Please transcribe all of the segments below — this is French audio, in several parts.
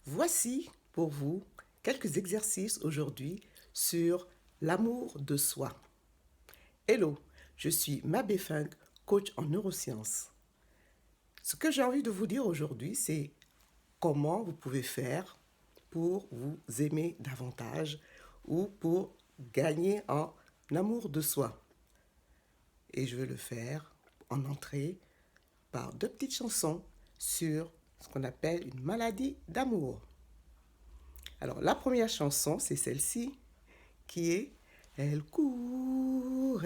Voici pour vous quelques exercices aujourd'hui sur l'amour de soi. Hello, je suis Mabé Funk, coach en neurosciences. Ce que j'ai envie de vous dire aujourd'hui, c'est comment vous pouvez faire pour vous aimer davantage ou pour gagner en amour de soi. Et je vais le faire en entrée par deux petites chansons sur ce qu'on appelle une maladie d'amour. Alors, la première chanson, c'est celle-ci, qui est Elle court,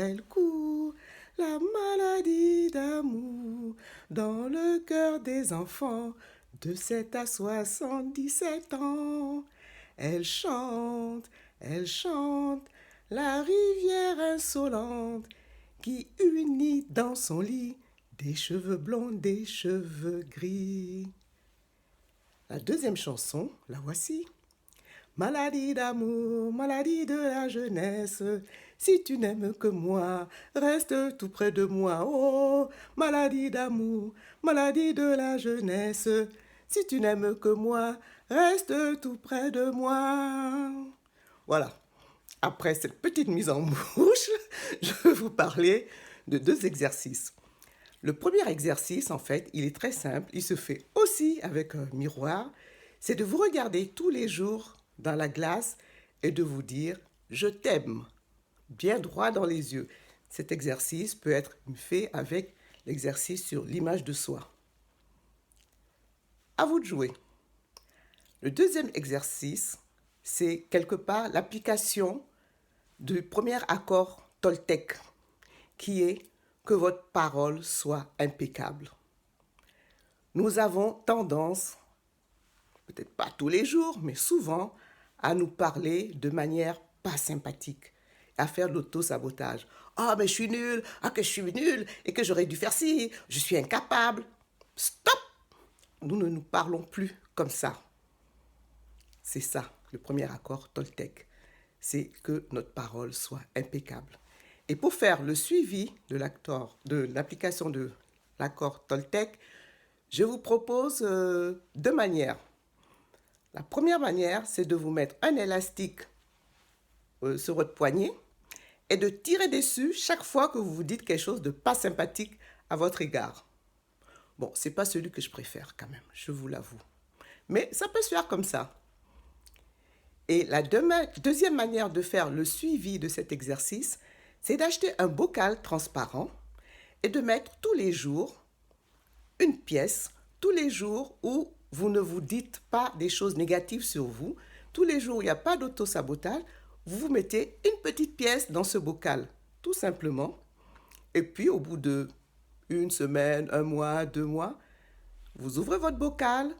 la maladie d'amour dans le cœur des enfants de 7 à 77 ans. Elle chante, la rivière insolente qui unit dans son lit des cheveux blonds, des cheveux gris. La deuxième chanson, la voici. Maladie d'amour, maladie de la jeunesse, si tu n'aimes que moi, reste tout près de moi. Oh, maladie d'amour, maladie de la jeunesse, si tu n'aimes que moi, reste tout près de moi. Voilà. Après cette petite mise en bouche, je vais vous parler de deux exercices. Le premier exercice, en fait, il est très simple. Il se fait aussi avec un miroir. C'est de vous regarder tous les jours dans la glace et de vous dire « Je t'aime » bien droit dans les yeux. Cet exercice peut être fait avec l'exercice sur l'image de soi. À vous de jouer. Le deuxième exercice, c'est quelque part l'application du premier accord Toltec, qui est que votre parole soit impeccable. Nous avons tendance, peut-être pas tous les jours, mais souvent, à nous parler de manière pas sympathique, à faire de l'auto-sabotage. Ah, mais je suis nul, ah, que je suis nul, et que j'aurais dû faire ci, je suis incapable. Stop! Nous ne nous parlons plus comme ça. C'est ça, le premier accord Toltec. C'est que notre parole soit impeccable. Et pour faire le suivi de l'application de l'accord Toltec, je vous propose deux manières. La première manière, c'est de vous mettre un élastique sur votre poignet et de tirer dessus chaque fois que vous vous dites quelque chose de pas sympathique à votre égard. Bon, c'est pas celui que je préfère quand même, je vous l'avoue. Mais ça peut se faire comme ça. Et la deuxième manière de faire le suivi de cet exercice, c'est d'acheter un bocal transparent et de mettre tous les jours une pièce, tous les jours où vous ne vous dites pas des choses négatives sur vous, tous les jours où il n'y a pas d'auto-sabotage, vous mettez une petite pièce dans ce bocal, tout simplement. Et puis au bout de une semaine, un mois, 2 mois, vous ouvrez votre bocal,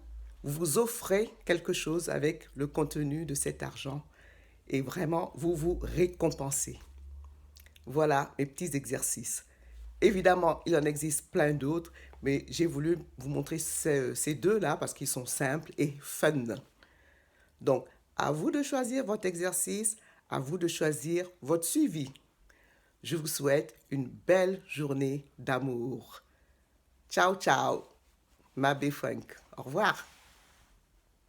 vous offrez quelque chose avec le contenu de cet argent et vraiment vous vous récompensez. Voilà mes petits exercices. Évidemment, il en existe plein d'autres, mais j'ai voulu vous montrer ces deux-là parce qu'ils sont simples et fun. Donc, à vous de choisir votre exercice, à vous de choisir votre suivi. Je vous souhaite une belle journée d'amour. Ciao, ciao, Mabé Funk. Au revoir.